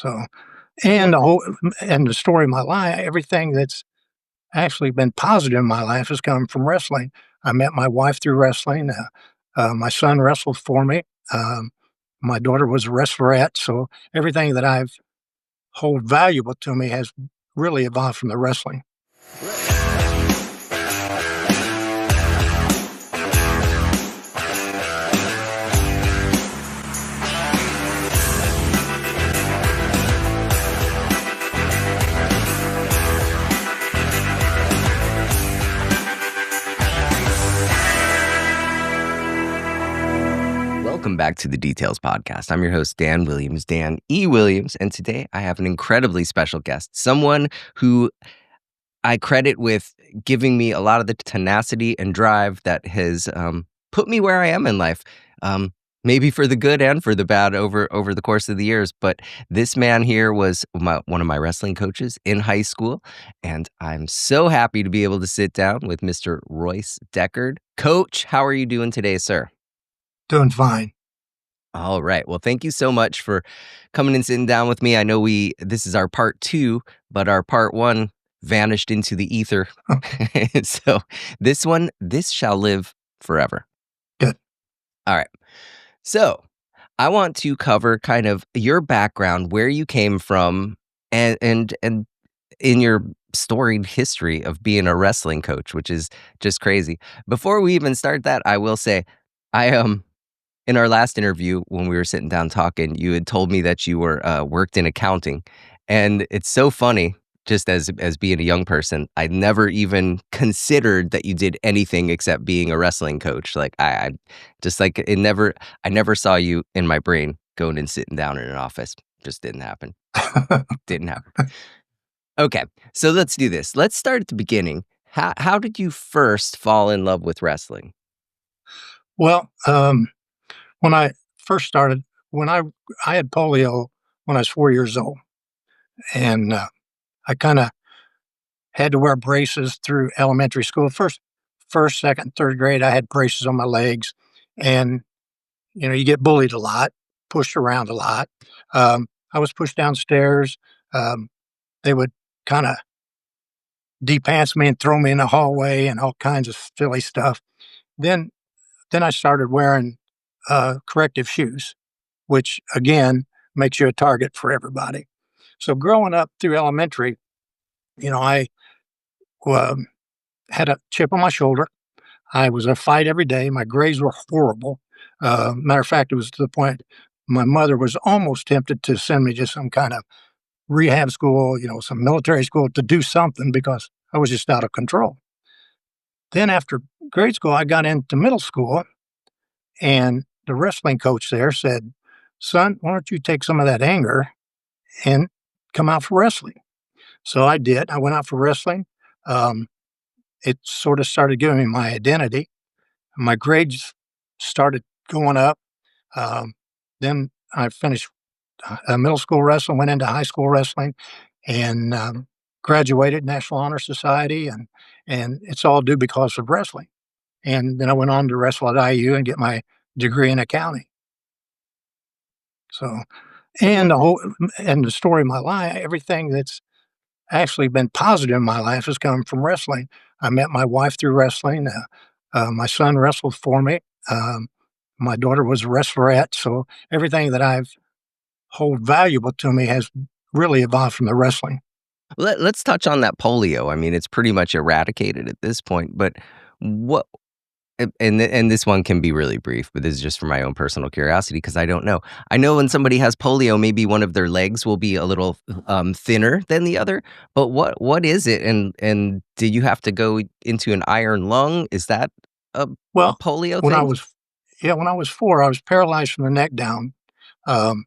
So, and the story of my life, everything that's actually been positive in my life has come from wrestling. I met my wife through wrestling. My son wrestled for me. Um, my daughter was a wrestlerette. So everything that I've hold valuable to me has really evolved from the wrestling. Welcome back to the Details Podcast. I'm your host, Dan Williams, Dan E. Williams, and today I have an incredibly special guest, someone who I credit with giving me a lot of the tenacity and drive that has put me where I am in life, maybe for the good and for the bad over the course of the years. But this man here was one of my wrestling coaches in high school, and I'm so happy to be able to sit down with Mr. Royce Deckard. Coach, how are you doing today, sir? Doing fine. All right. Well, thank you so much for coming and sitting down with me. I know this is our part 2, but our part 1 vanished into the ether. So this shall live forever. Good. All right. So I want to cover kind of your background, where you came from, and in your storied history of being a wrestling coach, which is just crazy. Before we even start that, I will say, in our last interview, when we were sitting down talking, you had told me that you were worked in accounting, and it's so funny. Just as being a young person, I never even considered that you did anything except being a wrestling coach. Like I never saw you in my brain going and sitting down in an office. Just didn't happen. Didn't happen. Okay, so let's do this. Let's start at the beginning. How did you first fall in love with wrestling? Well, when I first started, I had polio when I was 4 years old, and I kind of had to wear braces through elementary school. First, second, third grade, I had braces on my legs, and you get bullied a lot, pushed around a lot. I was pushed downstairs. Um, they would kind of de-pants me and throw me in the hallway and all kinds of silly stuff. Then, then I started wearing corrective shoes, which again makes you a target for everybody. So growing up through elementary, I um, had a chip on my shoulder. I was in a fight every day. My grades were horrible. Matter of fact, it was to the point my mother was almost tempted to send me to some kind of rehab school, some military school to do something because I was just out of control. Then after grade school, I got into middle school, and the wrestling coach there said, "Son, why don't you take some of that anger and come out for wrestling?" So I did. I went out for wrestling. Um, it sort of started giving me my identity. My grades started going up. Um, then I finished middle school wrestling, went into high school wrestling, and graduated National Honor Society, and it's all due because of wrestling. And then I went on to wrestle at IU and get my degree in accounting. So, and the story of my life, everything that's actually been positive in my life has come from wrestling. I met my wife through wrestling. My son wrestled for me. My daughter was a wrestlerette. So everything that I've hold valuable to me has really evolved from the wrestling. Let's touch on that polio. I mean, it's pretty much eradicated at this point, but what and this one can be really brief, but this is just for my own personal curiosity because I don't know. I know when somebody has polio, maybe one of their legs will be a little thinner than the other. But what is it? And did you have to go into an iron lung? Is that a polio when thing? When I was 4, I was paralyzed from the neck down. Um,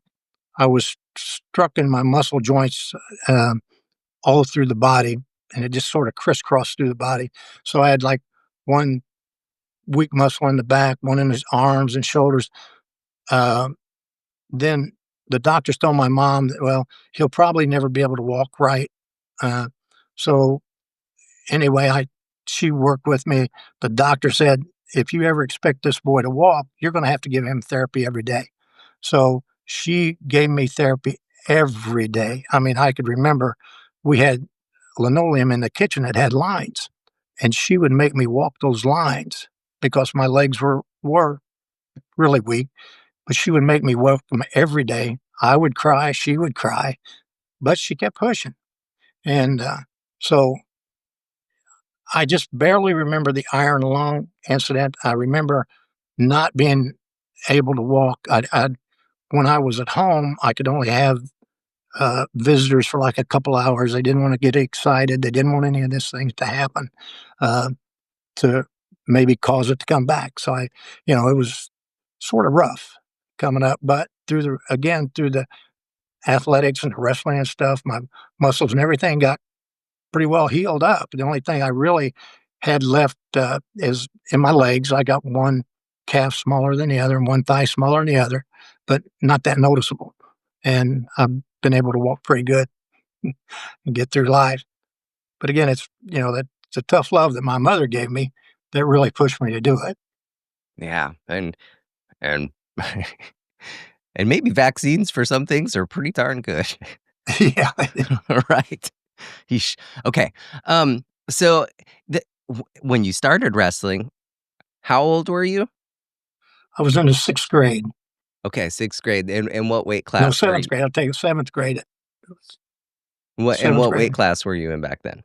I was struck in my muscle joints all through the body, and it just sort of crisscrossed through the body. So I had like one weak muscle in the back, one in his arms and shoulders. Then the doctors told my mom that, well, he'll probably never be able to walk right. Uh, so anyway, she worked with me. The doctor said, if you ever expect this boy to walk, you're going to have to give him therapy every day. So she gave me therapy every day. I mean, I could remember we had linoleum in the kitchen that had lines, and she would make me walk those lines because my legs were really weak, but she would make me walk them every day. I would cry, she would cry, but she kept pushing. And so I just barely remember the iron lung incident. I remember not being able to walk. When I was at home, I could only have visitors for like a couple hours. They didn't want to get excited. They didn't want any of these things to happen uh, to maybe cause it to come back. So it was sort of rough coming up. But through the athletics and wrestling and stuff, my muscles and everything got pretty well healed up. The only thing I really had left is in my legs. I got one calf smaller than the other and one thigh smaller than the other, but not that noticeable. And I've been able to walk pretty good and get through life. But again, that's a tough love that my mother gave me that really pushed me to do it. Yeah, and and maybe vaccines for some things are pretty darn good. Yeah, Right. Yeesh. Okay. So when you started wrestling, how old were you? I was in the sixth grade. Okay, 6th grade. And what weight No, class were seventh you? grade. I'll take it. Seventh grade. And Seventh what grade. weight class were you in back then?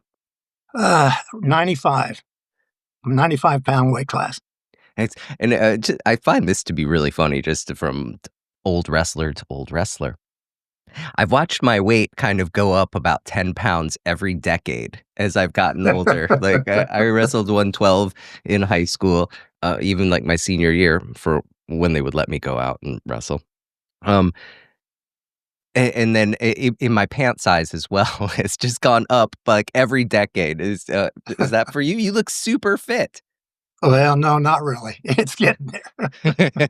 95. 95-pound weight class. I find this to be really funny just from old wrestler to old wrestler. I've watched my weight kind of go up about 10 pounds every decade as I've gotten older. Like I wrestled 112 in high school, even like my senior year for when they would let me go out and wrestle. Um, and then in my pant size as well, it's just gone up like every decade. Is that for you? You look super fit. Well, no, not really. It's getting there.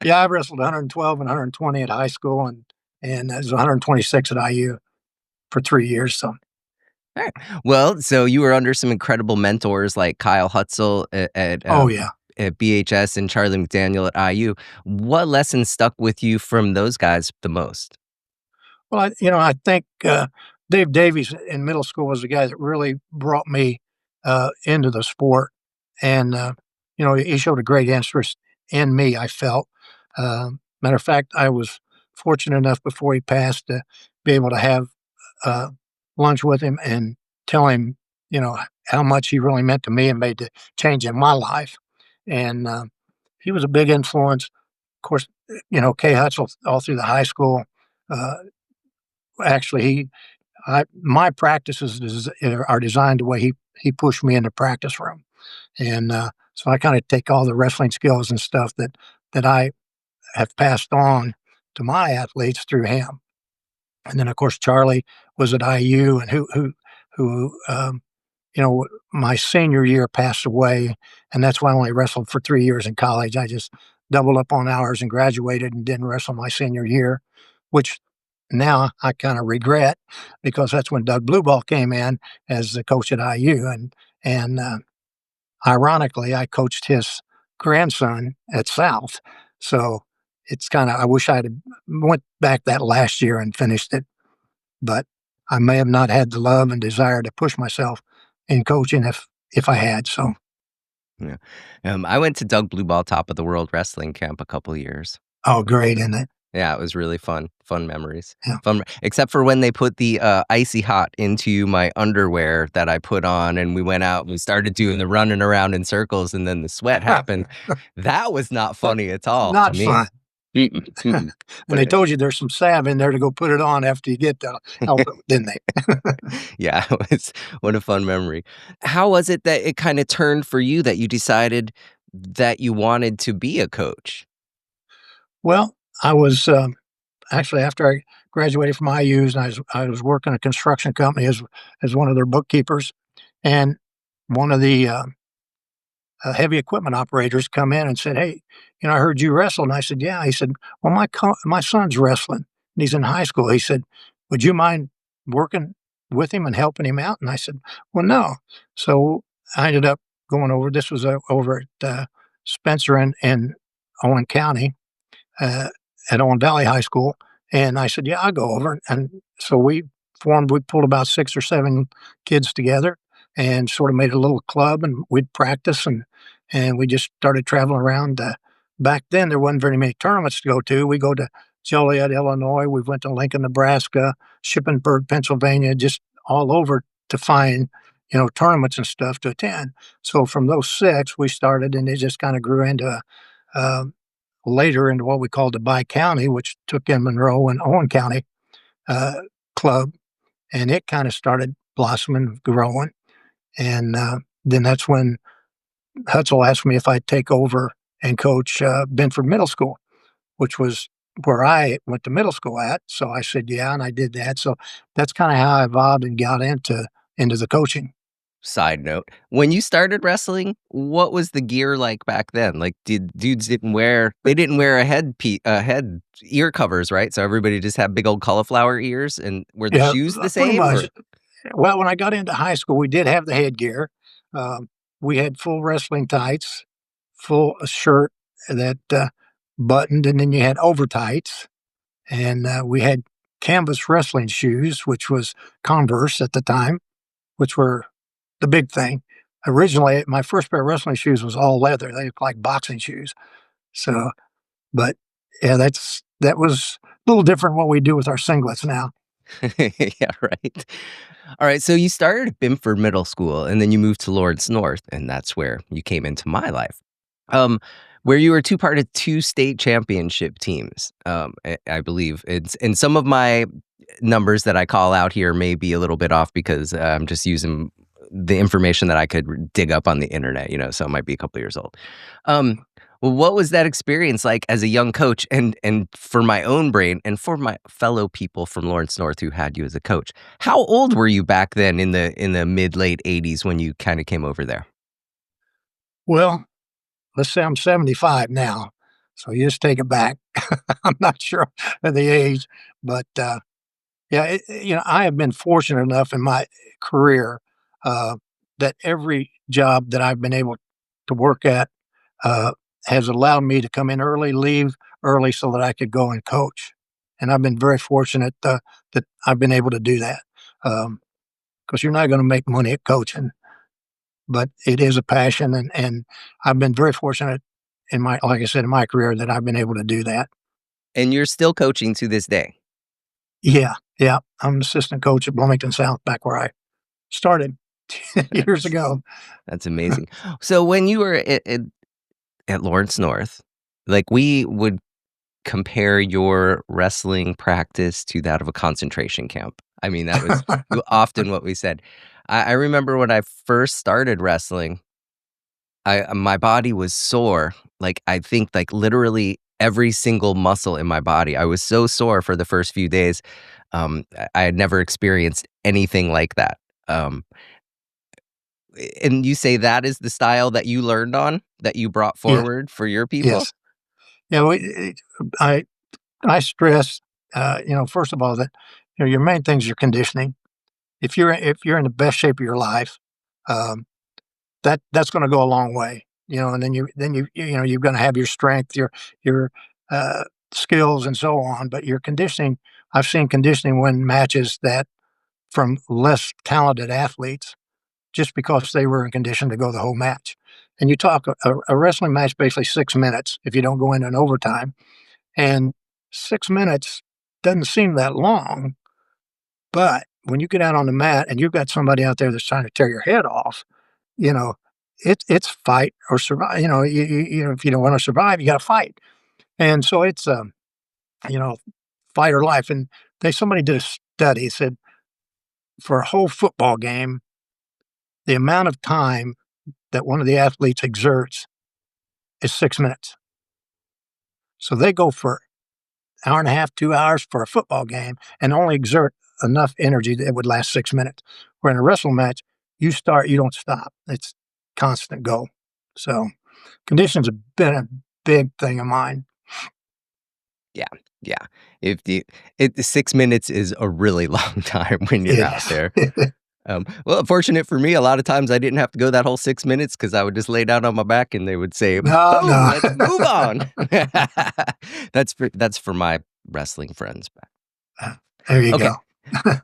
Yeah, I wrestled 112 and 120 at high school, and it was 126 at IU for 3 years. So, Alright. Well, so you were under some incredible mentors like Kyle Hutzel oh yeah. at BHS and Charlie McDaniel at IU. What lessons stuck with you from those guys the most? Well, I think Dave Davies in middle school was the guy that really brought me into the sport, and he showed a great interest in me. I felt. Matter of fact, I was fortunate enough before he passed to be able to have uh, lunch with him and tell him, how much he really meant to me and made the change in my life. And he was a big influence. Of course, Kay Hutzel all through the high school. Uh, Actually, my practices are designed the way he pushed me in the practice room, and so I kind of take all the wrestling skills and stuff that I have passed on to my athletes through him. And then, of course, Charlie was at IU, and who my senior year passed away, and that's why I only wrestled for 3 years in college. I just doubled up on hours and graduated and didn't wrestle my senior year, which now I kind of regret because that's when Doug Blueball came in as the coach at IU, and ironically, I coached his grandson at South. So it's kind of I wish I'd have went back that last year and finished it, but I may have not had the love and desire to push myself in coaching if I had. So, Yeah. I went to Doug Blueball Top of the World Wrestling Camp a couple years. oh, great, isn't it? Yeah, it was really fun. Fun memories. Yeah. Fun except for when they put the, icy hot into my underwear that I put on, and we went out and we started doing the running around in circles, and then the sweat happened. That was not funny at all to Not me. fun. Mm-mm, mm-mm. And they told you there's some salve in there to go put it on after you get to help it, didn't they? Yeah, it was what a fun memory. How was it that it kinda turned for you that you decided that you wanted to be a coach? Well, I was actually after I graduated from IU's, and I was working a construction company as one of their bookkeepers, and one of the heavy equipment operators come in and said, "Hey, I heard you wrestle." And I said, "Yeah." He said, "Well, my son's wrestling, and he's in high school." He said, "Would you mind working with him and helping him out?" And I said, "Well, no." So I ended up going over. This was over at Spencer in Owen County, uh, at Owen Valley High School, And I said, "Yeah, I'll go over." And so we pulled about 6 or 7 kids together and sort of made a little club, and we'd practice, and we just started traveling around. Back then, there wasn't very many tournaments to go to. We go to Joliet, Illinois. We went to Lincoln, Nebraska, Shippensburg, Pennsylvania, just all over to find, tournaments and stuff to attend. So from those 6, we started, and it just kinda grew into, um, later into what we called the Bi-County, which took in Monroe and Owen County, uh, club, and it kinda started blossoming, growing, and, then that's when Hutzel asked me if I'd take over and coach, Benford Middle School, which was where I went to middle school at, so I said, "Yeah," and I did that, so that's kinda how I evolved and got into the coaching. Side note, when you started wrestling, what was the gear like back then? Like, did dudes didn't wear a head ear covers, right? So everybody just had big old cauliflower ears, and were the Yeah, shoes the pretty same, much. or Well, when I got into high school, we did have the headgear. Um, we had full wrestling tights, full shirt that, buttoned, and then you had over tights, and, we had canvas wrestling shoes, which was Converse at the time, which were the big thing. Originally, my first pair of wrestling shoes was all leather. They looked like boxing shoes. So, but yeah, that was a little different what we do with our singlets now. yeah, right. All right, so you started at Bimford Middle School, and then you moved to Lawrence North, and that's where you came into my life. Um, where you were part of 2 state championship teams, I believe. It's and some of my numbers that I call out here may be a little bit off because I'm just using the information that I could dig up on the internet, so it might be a couple years old. Um, well, what was that experience like as a young coach? And for my own brain and for my fellow people from Lawrence North who had you as a coach, how old were you back then in the mid late '80s when you kind of came over there? Well, let's say I'm 75 now, so you just take it back. I'm not sure of the age, but, yeah, I have been fortunate enough in my career, uh, that every job that I've been able to work at, uh, has allowed me to come in early, leave early so that I could go and coach, and I've been very fortunate, that I've been able to do that, because 'cause you're not gonna make money at coaching, but it is a passion, and I've been very fortunate in my like I said, in my career that I've been able to do that. And you're still coaching to this day. Yeah, yeah, I'm an assistant coach at Bloomington South back where I started years That's ago. that's amazing. So when you were at Lawrence North, like we would compare your wrestling practice to that of a concentration camp. I mean, that was often what we said. I remember when I first started wrestling, my body was sore. Like I think like literally every single muscle in my body. I was so sore for the first few days. I had never experienced anything like that. Um, and you say that is the style that you learned on, that you brought Yeah, forward for your people? yes. Yeah, I I stress, first of all, that, your main thing is your conditioning. If you're in the best shape of your life, um, that's gonna go a long way, and then you're gonna have your strength, your, uh, skills and so on, but your conditioning I've seen conditioning win matches that from less talented athletes just because they were in condition to go the whole match. And you talk a wrestling match basically 6 minutes if you don't go into an overtime, and 6 minutes doesn't seem that long, but when you get out on the mat and you've got somebody out there that's trying to tear your head off, you know, it's fight or survive. If you don't wanna survive, you gotta fight. And so it's, you know, fight or life, and somebody did a study, said for a whole football game, the amount of time that one of the athletes exerts is 6 minutes. So they go for hour and a half, 2 hours for a football game and only exert enough energy that it would last 6 minutes. Where in a wrestling match, you start, you don't stop. It's constant go. So conditions have been a big thing of mine. Yeah, yeah. If the 6 minutes is a really long time when you're It out there. is. Well, fortunate for me, a lot of times I didn't have to go that whole 6 minutes because I would just lay down on my back and they would say, No, "Boom, no. let's move on." That's for my wrestling friends back. Uh, there you Okay. go.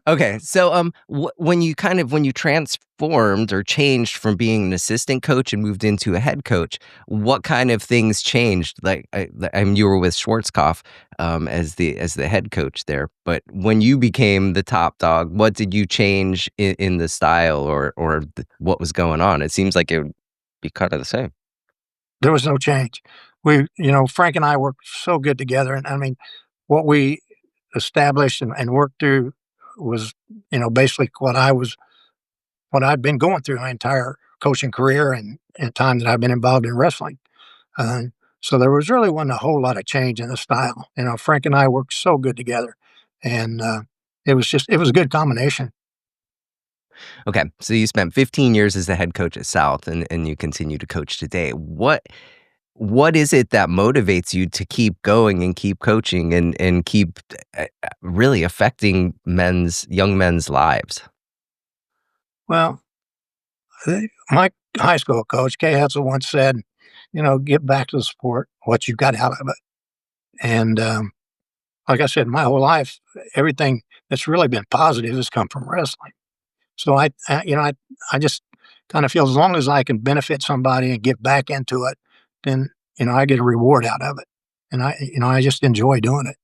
Okay, so, when you transformed or changed from being an assistant coach and moved into a head coach, what kind of things changed? I mean, you were with Schwarzkopf, as the head coach there, but when you became the top dog, what did you change in the style or what was going on? It seems like it would be kinda the same. There was no change. Frank and I worked so good together, and I mean, what we established and worked through was, basically what I've been going through my entire coaching career and time that I've been involved in wrestling. Uh, so there was really wasn't a whole lot of change in the style. Frank and I worked so good together, and it was a good combination. Okay, so you spent 15 years as the head coach at South and you continue to coach today. What is it that motivates you to keep going and keep coaching and keep, really affecting young men's lives? Well, my high school coach, Kay Hetzel, once said, "Get back to the sport, what you got out of it." And like I said, my whole life, everything that's really been positive has come from wrestling. So I just kind of feel as long as I can benefit somebody and get back into it, then I get a reward out of it, and I just enjoy doing it.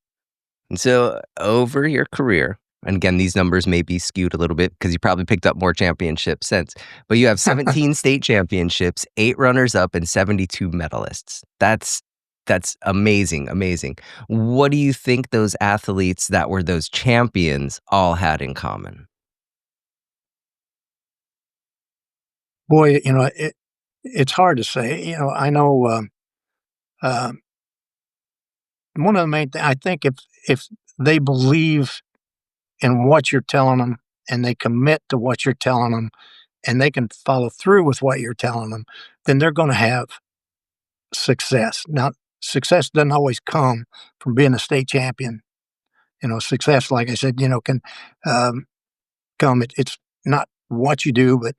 And so over your career, and again, these numbers may be skewed a little bit because you probably picked up more championships since, but you have 17 state championships, 8 runners up, and 72 medalists. That's amazing, amazing. What do you think those athletes that were those champions all had in common? Boy, it's hard to say. I know um, one of the main things I think if they believe in what you're telling them and they commit to what you're telling them and they can follow through with what you're telling them, then they're going to have success. Now, success doesn't always come from being a state champion. Success, like I said, can um, come. It's not what you do, but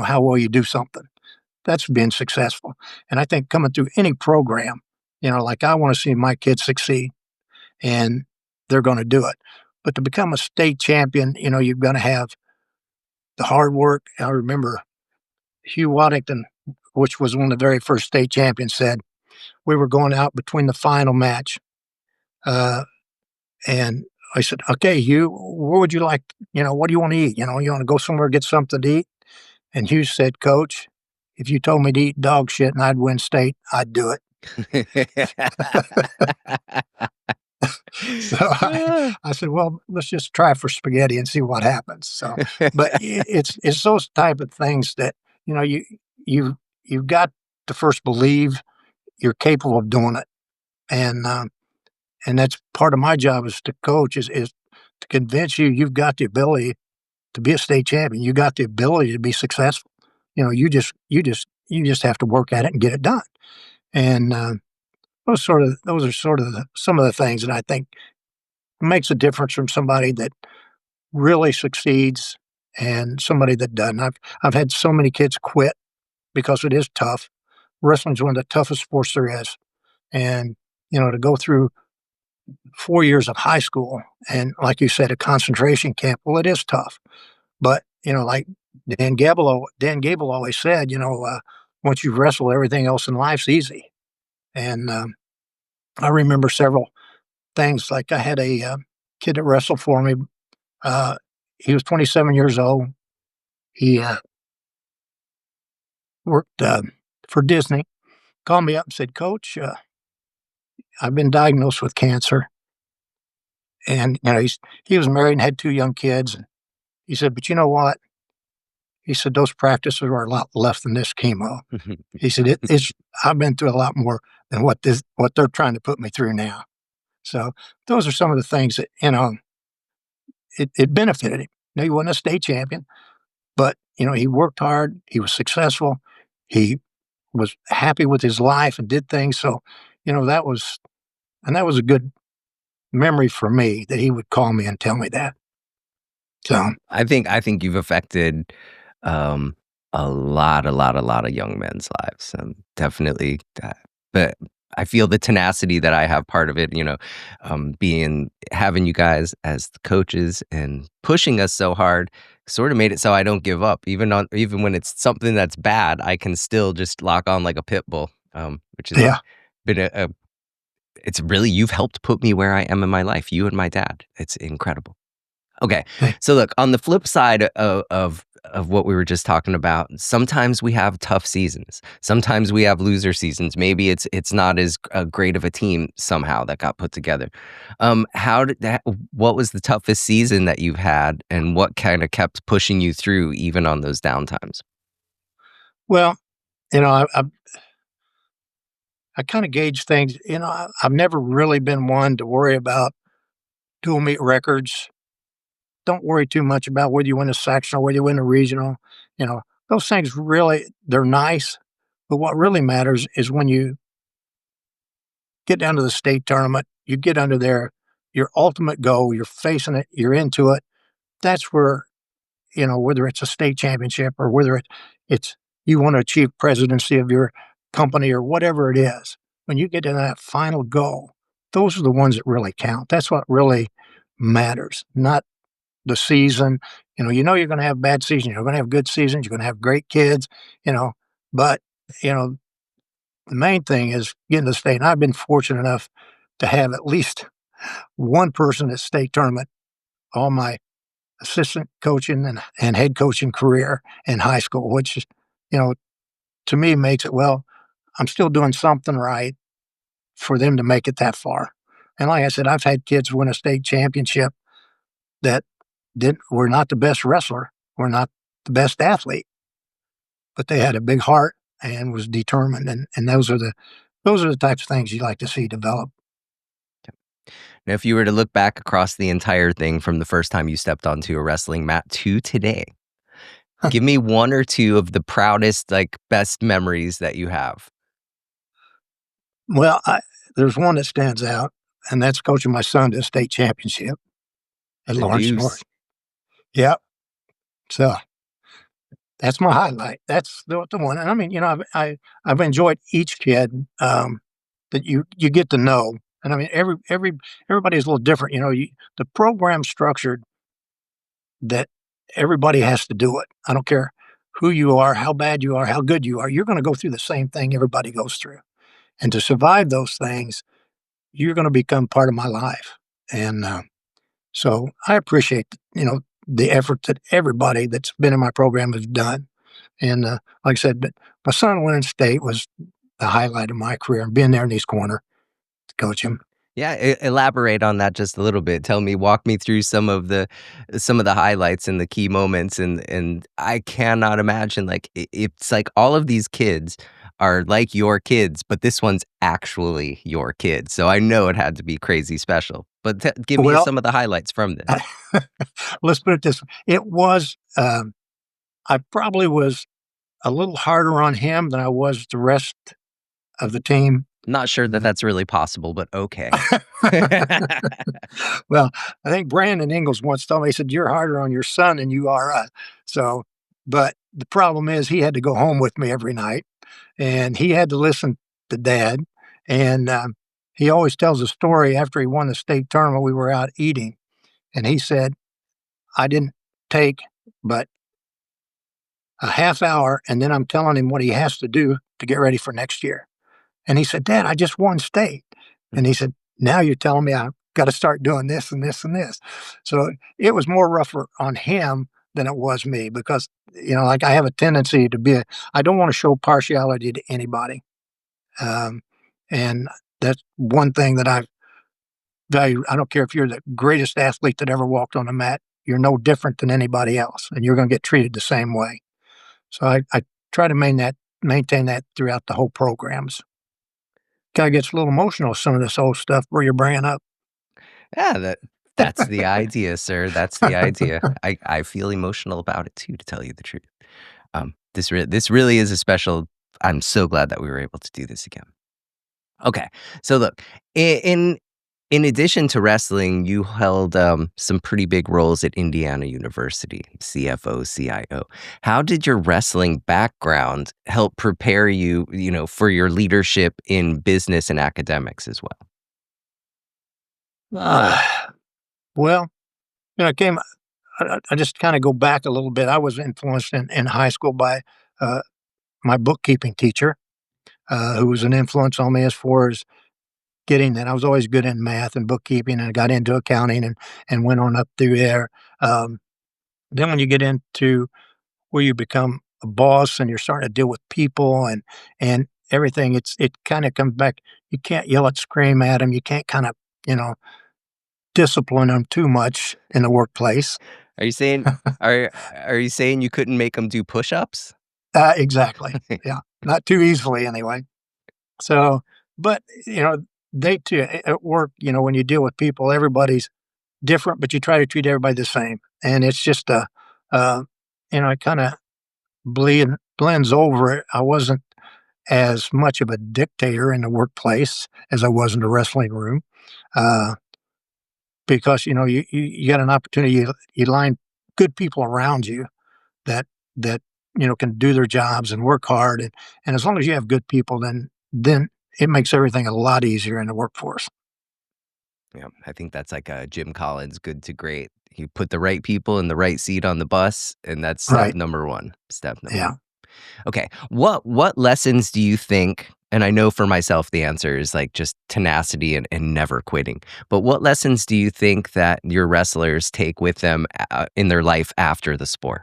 how well you do something. That's being successful. And I think coming through any program, like I want to see my kids succeed, and they're going to do it. But to become a state champion, you're going to have the hard work. I remember Hugh Waddington, which was one of the very first state champions, said we were going out between the final match. Uh, and I said, okay, Hugh, where would you like, what do you want to eat? You want to go somewhere, get something to eat? And Hugh said, Coach, if you told me to eat dog shit and I'd win state, I'd do it. So I said, well, let's just try for spaghetti and see what happens. So, but it's those type of things that you you've got to first believe you're capable of doing it, and and that's part of my job as to coach is to convince you you've got the ability to be a state champion. You got the ability to be successful. You just have to work at it and get it done. And those are sort of some of the things that I think makes a difference from somebody that really succeeds and somebody that doesn't. I've had so many kids quit because it is tough. Wrestling's one of the toughest sports there is, and to go through 4 years of high school and, like you said, a concentration camp. Well, it is tough, but like Dan Gable always said, once you wrestle, everything else in life's easy. And I remember several things. Like I had a kid that wrestled for me. Uh, he was 27 years old. He worked for Disney. Called me up and said, "Coach, I've been diagnosed with cancer." And he was married and had 2 young kids. And he said, "But you know what?" He said, "Those practices are a lot less than this chemo." He said, it's I've been through a lot more than what they're trying to put me through now." So those are some of the things that it benefited him. He wasn't a state champion, but he worked hard. He was successful. He was happy with his life and did things. So that was a good memory for me that he would call me and tell me that. So I think you've affected, um, a lot of young men's lives, definitely, but I feel the tenacity that I have part of it, being having you guys as the coaches and pushing us so hard sort of made it so I don't give up. Even when it's something that's bad, I can still just lock on like a pit bull, which has Yeah. been a it's really you've helped put me where I am in my life, you and my dad. It's incredible. Okay. Hey, So look, on the flip side of what we were just talking about, sometimes we have tough seasons. Sometimes we have loser seasons. Maybe it's not as great of a team somehow that got put together. How did that? What was the toughest season that you've had, and what kind of kept pushing you through even on those downtimes? well, you know, I kind of gauge things. I've never really been one to worry about dual meet records. Don't worry too much about whether you win a sectional, whether you win a regional. You know, those things really, they're nice. But what really matters is when you get down to the state tournament, you get under there, your ultimate goal, you're facing it, you're into it. That's where, whether it's a state championship or whether it's you want to achieve presidency of your company or whatever it is, when you get to that final goal, those are the ones that really count. That's what really matters, not the season. You're going to have bad seasons. You're going to have good seasons. You're going to have great kids, you know, but, you know, the main thing is getting to state. And I've been fortunate enough to have at least one person at state tournament all my assistant coaching and head coaching career in high school, which is, you know, to me makes it, well, I'm still doing something right for them to make it that far. And like I said, I've had kids win a state championship that didn't were not the best wrestler, were not the best athlete, but they had a big heart and was determined. And those are the types of things you like to see develop. Now, if you were to look back across the entire thing from the first time you stepped onto a wrestling mat to today, give me one or two of the proudest, like, best memories that you have. Well, there's one that stands out, and that's coaching my son to a state championship at The Lawrence North. deuce. Yep. So that's my highlight. That's the one. And I mean, I've enjoyed each kid that you get to know. And I mean, everybody is a little different. The program structured that everybody has to do it. I don't care who you are, how bad you are, how good you are. You're going to go through the same thing everybody goes through, and to survive those things, you're going to become part of my life. And so I appreciate the effort that everybody that's been in my program has done. And like I said, but my son winning state was the highlight of my career, and being there in his corner to coach him. Yeah, elaborate on that just a little bit. Walk me through some of the highlights and the key moments, and I cannot imagine, like, it's like all of these kids are like your kids, but this one's actually your kid. So I know it had to be crazy special. But give me Well, some of the highlights from this. let's put it this way: it was. I probably was a little harder on him than I was the rest of the team. Not sure that that's really possible, but okay. Well, I think Brandon Ingles once told me, he said, "You're harder on your son than you are us." So, but the problem is he had to go home with me every night, and he had to listen to Dad. And he always tells a story after he won the state tournament. We were out eating, and he said, "I didn't take but a half hour, and then I'm telling him what he has to do to get ready for next year." And he said, "Dad, I just won state." And he said, "Now you're telling me I've got to start doing this and this and this." So it was more rougher on him than it was me because, like I have a tendency to I don't want to show partiality to anybody. Um, and that's one thing that I value. I don't care if you're the greatest athlete that ever walked on a mat, you're no different than anybody else, and you're going to get treated the same way. So I try to maintain that throughout the whole programs. Kinda gets a little emotional, some of this old stuff where you're bringing up. Yeah, that's the idea, sir. That's the idea. I feel emotional about it too, to tell you the truth. This really is a special. I'm so glad that we were able to do this again. Okay, so look, in In addition to wrestling, you held, some pretty big roles at Indiana University, CFO, CIO. How did your wrestling background help prepare you, for your leadership in business and academics as well? Uh, well, I came I just kinda go back a little bit. I was influenced in high school by, uh, my bookkeeping teacher, who was an influence on me as far as getting that I was always good in math and bookkeeping, and I got into accounting and went on up through there. Um, then when you get into where you become a boss and you're starting to deal with people and everything, it kinda comes back. You can't yell at, scream at them. You can't kinda, you know, discipline them too much in the workplace. Are you saying are you saying you couldn't make them do push-ups? Exactly. Yeah, not too easily anyway. So, but, they too at work, when you deal with people, everybody's different, but you try to treat everybody the same, and it's just uh, it kinda blends over. I wasn't as much of a dictator in the workplace as I was in the wrestling room, uh, because, you get an opportunity, you line good people around you that that, can do their jobs and work hard, and as long as you have good people, then it makes everything a lot easier in the workforce. Yeah, I think that's like a Jim Collins good to great. You put the right people in the right seat on the bus, and that's step Right. number 1. Step number Yeah. 1. Okay. What lessons do you think, and I know for myself the answer is like just tenacity and never quitting. But what lessons do you think that your wrestlers take with them in their life after the sport?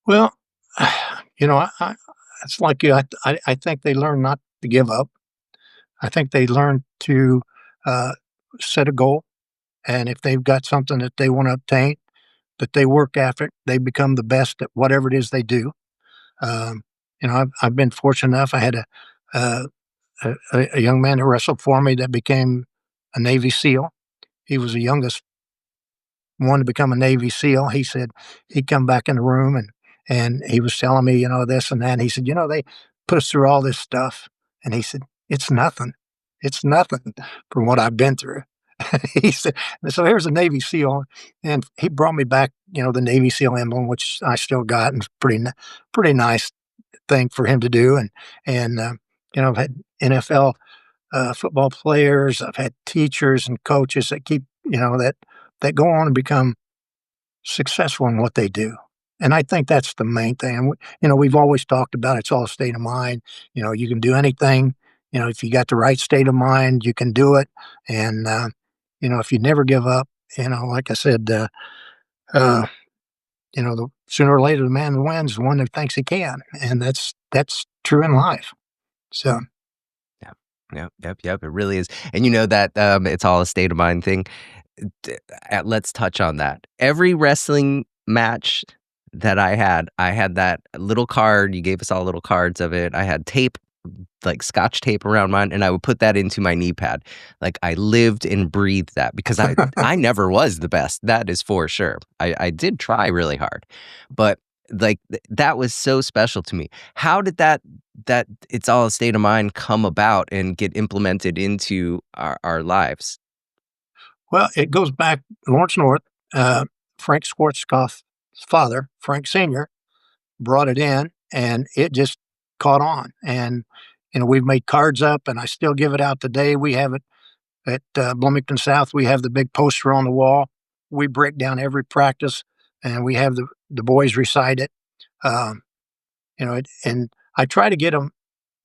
Well, I it's like you. I think they learn not to give up. I think they learn to, uh, set a goal, and if they've got something that they wanna obtain, that they work after it, they become the best at whatever it is they do. Um, I've been fortunate enough. I had uh, a young man who wrestled for me that became a Navy SEAL. He was the youngest one to become a Navy SEAL. He said he'd come back in the room and he was telling me, this and that. And he said, they put us through all this stuff. And he said, it's nothing. It's nothing from what I've been through. He said, so here's a Navy SEAL. And he brought me back, the Navy SEAL emblem, which I still got, and it's pretty nice thing for him to do. And I've had NFL football players. I've had teachers and coaches that keep, that go on and become successful in what they do. And I think that's the main thing. And we've always talked about it's all a state of mind. You can do anything. If you got the right state of mind, you can do it. And if you never give up, like I said, uh, the sooner or later the man who wins is the one who thinks he can, and that's true in life. So Yeah. Yep, yep, yep. It really is. And you know that it's all a state of mind thing. Let's touch on that. Every wrestling match that I had that little card. You gave us all little cards of it. I had tape, like scotch tape around mine, and I would put that into my knee pad. Like I lived and breathed that because I never was the best. That is for sure. I did try really hard, but like that was so special to me. How did that it's all a state of mind come about and get implemented into our lives? well, it goes back Lawrence North, Frank Schwarzkopf's father, Frank Senior, brought it in, and it just caught on. And we've made cards up, and I still give it out today. We have it at Bloomington South. We have the big poster on the wall. We break down every practice, and we have the boys recite it. Um, and I try to get them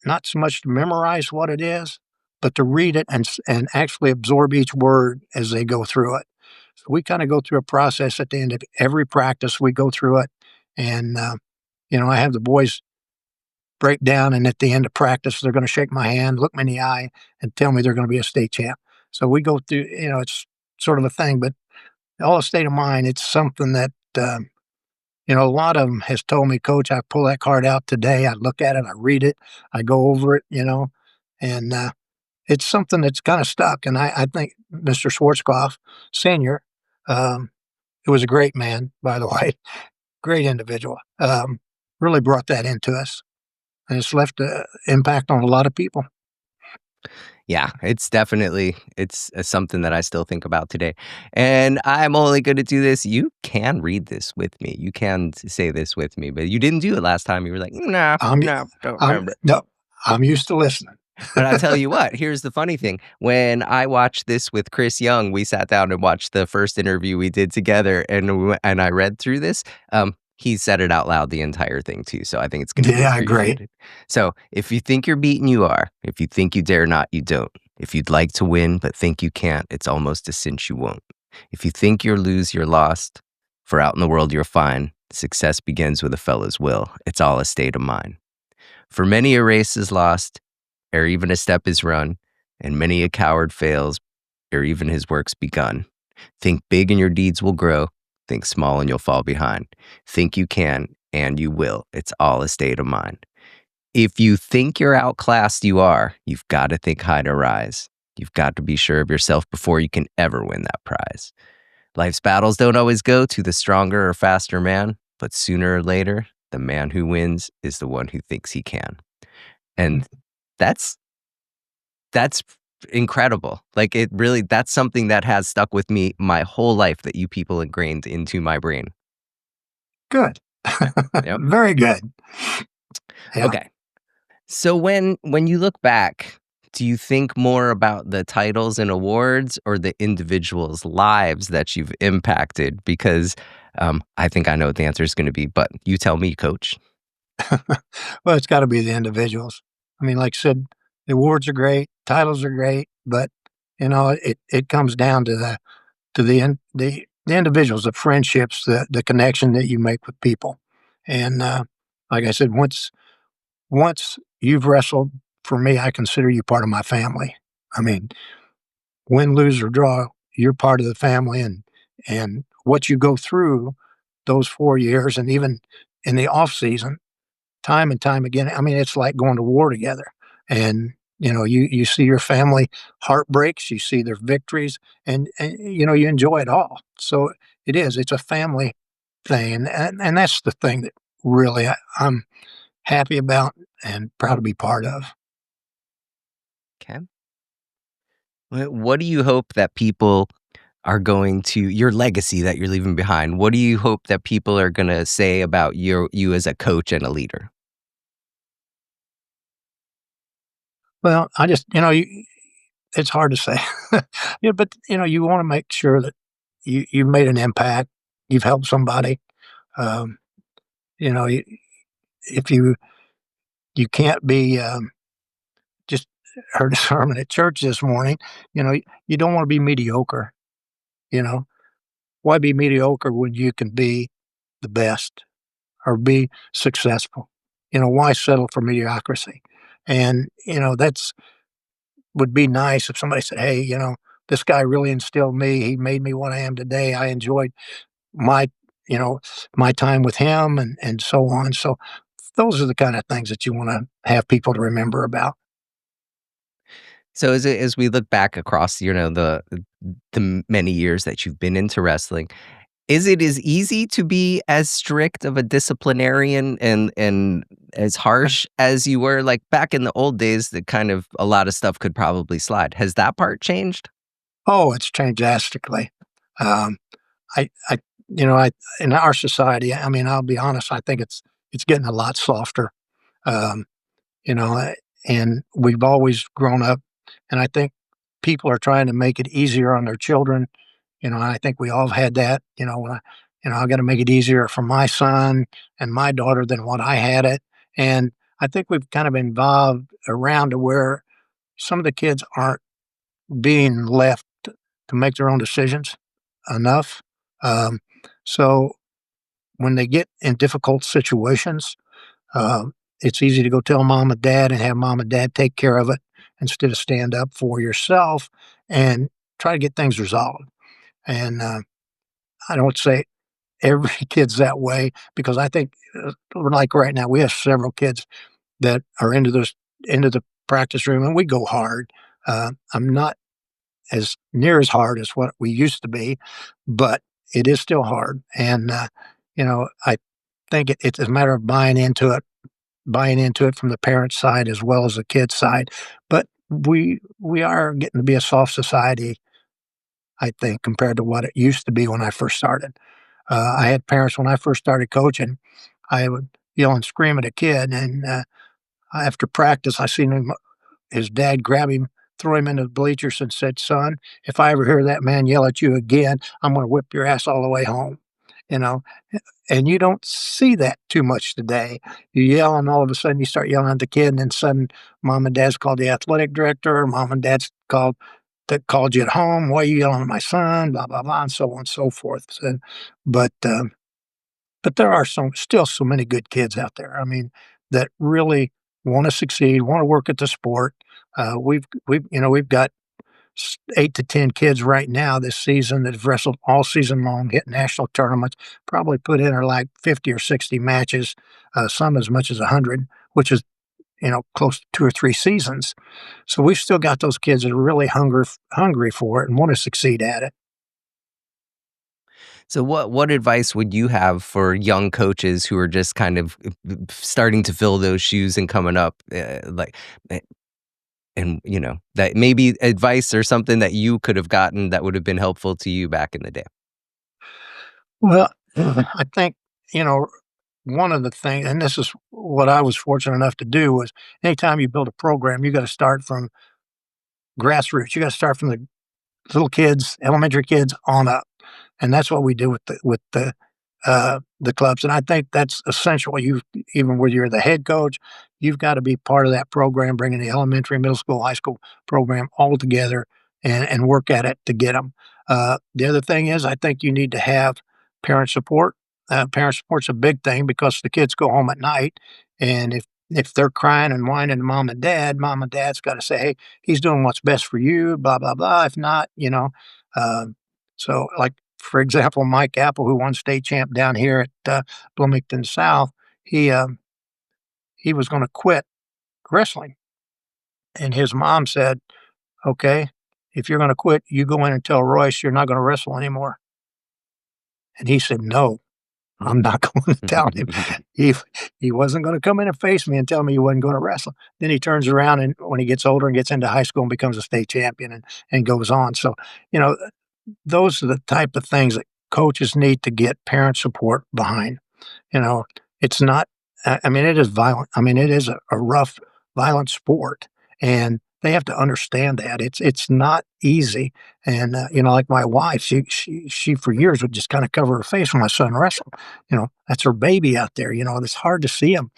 not so much to memorize what it is, but to read it and actually absorb each word as they go through it. So we kind of go through a process at the end of every practice. We go through it, and I have the boys break down, and at the end of practice, they're going to shake my hand, look me in the eye, and tell me they're going to be a state champ. So we go through, it's sort of a thing, but all a state of mind. It's something that a lot of them has told me, Coach, I pull that card out today. I look at it, I read it, I go over it, and it's something that's kind of stuck. And I think Mr. Schwarzkopf Senior, um, who was a great man, by the way, great individual, really brought that into us, and it's left an impact on a lot of people. Yeah, it's something that I still think about today, and I'm only gonna do this you can read this with me, you can say this with me, but you didn't do it last time, you were like, "No, I'm no, don't I'm remember." no, I'm used to listening. But I tell you what, here's the funny thing, when I watched this with Chris Young, we sat down and watched the first interview we did together, and and I read through this, he said it out loud the entire thing too, so I think it's gonna be Yeah, great. appreciated. So, if you think you're beaten, you are. If you think you dare not, you don't. If you'd like to win but think you can't, it's almost a cinch you won't. If you think you're lose, you're lost. For out in the world you're fine. Success begins with a fellow's will. It's all a state of mind. For many a race is lost, ere even a step is run, and many a coward fails, ere even his work's begun. Think big and your deeds will grow. Think small and you'll fall behind. Think you can, and you will. It's all a state of mind. If you think you're outclassed, you are. You've got to think high to rise. You've got to be sure of yourself before you can ever win that prize. Life's battles don't always go to the stronger or faster man, but sooner or later, the man who wins is the one who thinks he can. And that's that's incredible. Like, it really that's something that has stuck with me my whole life that you people ingrained into my brain. Good. Yep. Very good. Yeah. Okay. So when you look back, do you think more about the titles and awards or the individuals' lives that you've impacted? Because I think I know what the answer is going to be, but you tell me, Coach. Well, it's gotta be the individuals. I mean, like I said, the awards are great, titles are great, but, it comes down to the individuals, the friendships, the connection that you make with people. And, like I said, once you've wrestled, for me, I consider you part of my family. I mean, win, lose, or draw, you're part of the family, and what you go through those 4 years and even in the off season, time and time again, I mean, it's like going to war together, and, you see your family heartbreaks, you see their victories, and you enjoy it all. So it's a family thing, and that's the thing that really I'm happy about and proud to be part of. Okay. What do you hope that people are going to your legacy that you're leaving behind? What do you hope that people are going to say about you as a coach and a leader? Well, I just it's hard to say. Yeah, but, you wanna make sure that you've made an impact, you've helped somebody, um, you know, you if you can't be, just heard a sermon at church this morning, you don't wanna be mediocre, you know? Why be mediocre when you can be the best or be successful? Why settle for mediocrity? And, that's would be nice if somebody said, "Hey, this guy really instilled me. He made me what I am today. I enjoyed my, you know, my time with him and so on." So those are the kind of things that you want to have people to remember about. So as we look back across, the many years that you've been into wrestling, is it as easy to be as strict of a disciplinarian and as harsh as you were like back in the old days that kind of a lot of stuff could probably slide? Has that part changed? Oh, it's changed drastically. Um, I, I in our society, I mean, I'll be honest, I think it's getting a lot softer. Um, you know, uh, and we've always grown up, and I think people are trying to make it easier on their children. And I think we all had that. When I got to make it easier for my son and my daughter than what I had it. And I think we've kind of evolved around to where some of the kids aren't being left to make their own decisions enough. Um, so when they get in difficult situations, it's easy to go tell mom and dad and have mom and dad take care of it instead of stand up for yourself and try to get things resolved. And I don't say every kid's that way because I think, like right now, we have several kids that are into the practice room, and we go hard. I'm not as near as hard as what we used to be, but it is still hard. And I think it's a matter of buying into it from the parent side as well as the kid side. But we are getting to be a soft society, I think, compared to what it used to be when I first started. I had parents when I first started coaching, I would yell and scream at a kid, and after practice, I seen his dad grab him, throw him into the bleachers, and said, "Son, if I ever hear that man yell at you again, I'm going to whip your ass all the way home." You know, and you don't see that too much today. You yell, and all of a sudden you start yelling at the kid, and then sudden mom and dad's called the athletic director, mom and dad's called you at home. Why are you yelling at my son? Blah blah blah, and so on and so forth. So, but but there are still so many good kids out there. I mean, that really want to succeed, want to work at the sport. We've got 8 to 10 kids right now this season that have wrestled all season long, hit national tournaments, probably put in like 50 or 60 matches, some as much as 100, which is close to 2 or 3 seasons. So we've still got those kids that are really hungry for it and want to succeed at it. So what advice would you have for young coaches who are just kind of starting to fill those shoes and coming up, eh, and that maybe advice or something that you could have gotten that would have been helpful to you back in the day? Well, I think, you know, one of the things, and this is what I was fortunate enough to do, was anytime you build a program, you got to start from grassroots. You got to start from the little kids, elementary kids on up, and that's what we do with the clubs. And I think that's essential. You even whether you're the head coach, you've got to be part of that program, bringing the elementary, middle school, high school program all together and work at it to get them. The other thing is, I think you need to have parent support. Parent support's a big thing because the kids go home at night, and if they're crying and whining to mom and dad's got to say, "Hey, he's doing what's best for you." Blah blah blah. If not, um, so like for example, Mike Apple, who won state champ down here at Bloomington South, he um, he was going to quit wrestling, and his mom said, "Okay, if you're going to quit, you go in and tell Royce you're not going to wrestle anymore." And he said, "No, I'm not going to tell him." He he wasn't going to come in and face me and tell me he wasn't going to wrestle. Then he turns around and when he gets older and gets into high school and becomes a state champion and goes on. So you know those are the type of things that coaches need to get parent support behind. You know, it's not, I mean, it is violent. I mean, it is a rough, violent sport, and they have to understand that it's not easy. And like my wife, she for years would just kind of cover her face when my son wrestled. That's her baby out there. It's hard to see him.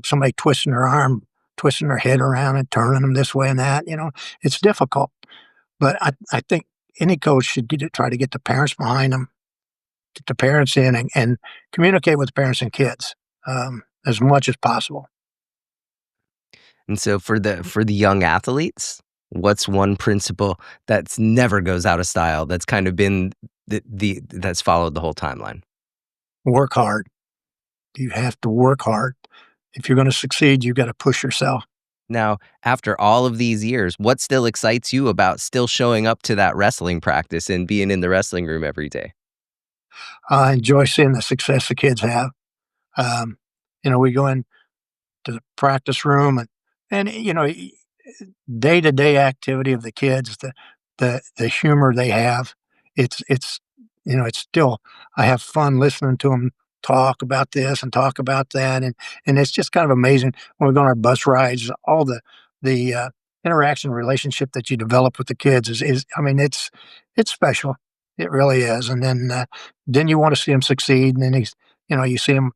Somebody twisting her arm, twisting her head around and turning them this way and that. It's difficult. But I think any coach should try to get the parents behind them, get the parents in, and communicate with parents and kids as much as possible. And so for the young athletes, what's one principle that's never goes out of style that's kind of been that's followed the whole timeline? Work hard. You have to work hard. If you're going to succeed, you've got to push yourself. Now, after all of these years, what still excites you about still showing up to that wrestling practice and being in the wrestling room every day? I enjoy seeing the success the kids have. Um, we go into the practice room and day to day activity of the kids, the humor they have. It's still I have fun listening to them talk about this and talk about that, and it's just kind of amazing when we go on our bus rides. All the interaction relationship that you develop with the kids is I mean it's special. It really is. And then you want to see them succeed, and then you see them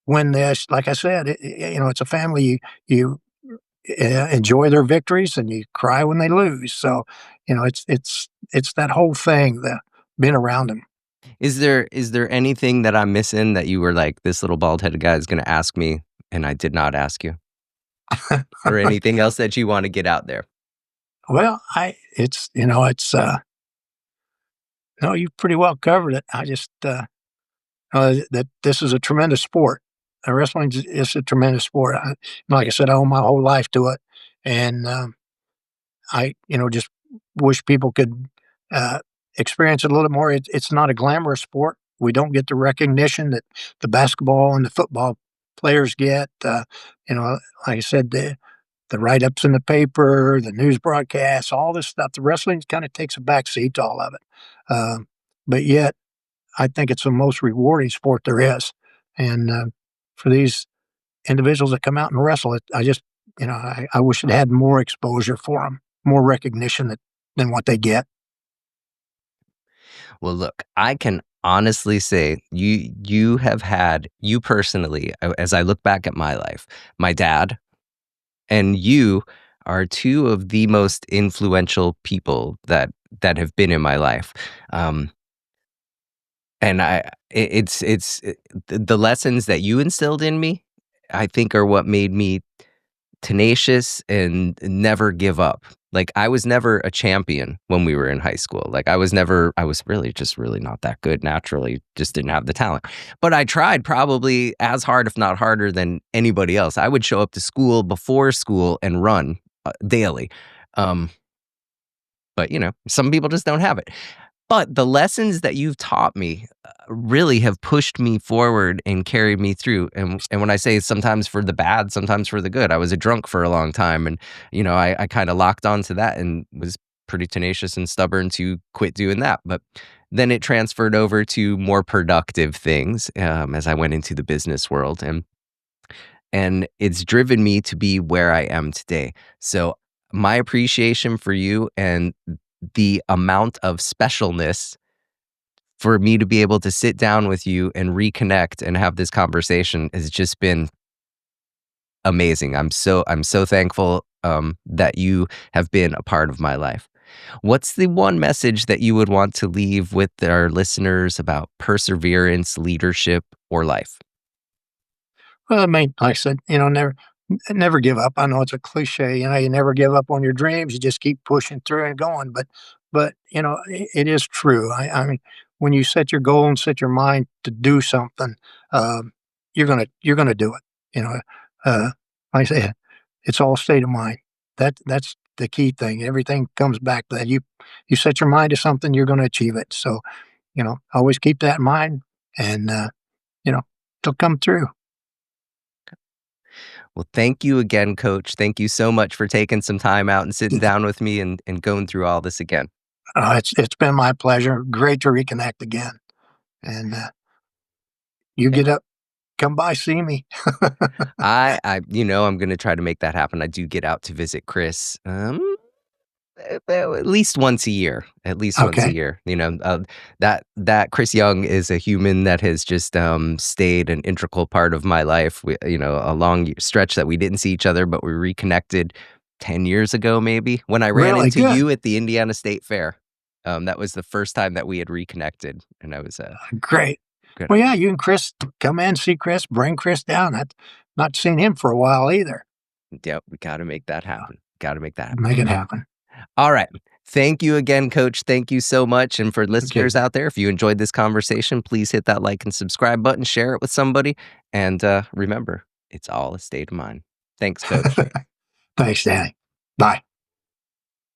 win this. Like I said, it's a family. You enjoy their victories and you cry when they lose. So, it's that whole thing, the being around them. Is there anything that I'm missing that you were like, this little bald headed guy is going to ask me, and I did not ask you, or anything else that you want to get out there? Well, no, you've pretty well covered it. I just that this is a tremendous sport. Wrestling is a tremendous sport. Like I said, I owe my whole life to it, and I just wish people could uh, experience it a little more. It's not a glamorous sport. We don't get the recognition that the basketball and the football players get. You know, like I said, the write-ups in the paper, the news broadcasts, all this stuff. The wrestling kind of takes a back seat to all of it. But yet, I think it's the most rewarding sport there is. And for these individuals that come out and wrestle, I just, I wish it had more exposure for them, more recognition than what they get. Well, look, I can honestly say you have had you personally, as I look back at my life, my dad and you are two of the most influential people that have been in my life. Um, and the lessons that you instilled in me, I think are what made me tenacious and never give up. Like, I was never a champion when we were in high school. Like, I was really just really not that good naturally, just didn't have the talent. But I tried probably as hard, if not harder than anybody else. I would show up to school before school and run daily. Um, but, some people just don't have it. But the lessons that you've taught me really have pushed me forward and carried me through. And when I say sometimes for the bad, sometimes for the good, I was a drunk for a long time. And, I kind of locked onto that and was pretty tenacious and stubborn to quit doing that. But then it transferred over to more productive things as I went into the business world. And it's driven me to be where I am today. So my appreciation for you and the amount of specialness for me to be able to sit down with you and reconnect and have this conversation has just been amazing. I'm so thankful that you have been a part of my life. What's the one message that you would want to leave with our listeners about perseverance, leadership, or life? Well, I mean, like I said, never give up. I know it's a cliche, you never give up on your dreams. You just keep pushing through and going. But it is true. I mean, when you set your goal and set your mind to do something, um, you're gonna do it. You know, like I say, it's all state of mind. That's the key thing. Everything comes back to that. You set your mind to something, you're going to achieve it. So always keep that in mind, and you know, it'll come through. Well, thank you again, Coach. Thank you so much for taking some time out and sitting down with me and going through all this again. It's been my pleasure. Great to reconnect again. And you Yeah. get up, come by, see me. I'm gonna try to make that happen. I do get out to visit Chris, at least once a year. At least once a Okay. year. That Chris Young is a human that has just stayed an integral part of my life. A long stretch that we didn't see each other, but we reconnected 10 years ago, maybe when I ran Really into good. you at the Indiana State Fair. That was the first time that we had reconnected, and I was Great. good. Well, yeah, you and Chris come in, see Chris, bring Chris down. I've not seen him for a while either. Yep, we got to make that happen. Got to make that happen. Make it happen. All right. Thank you again, Coach. Thank you so much. And for Okay. listeners out there, if you enjoyed this conversation, please hit that like and subscribe button, share it with somebody. And remember, it's all a state of mind. Thanks, Coach. Thanks, Danny. Bye.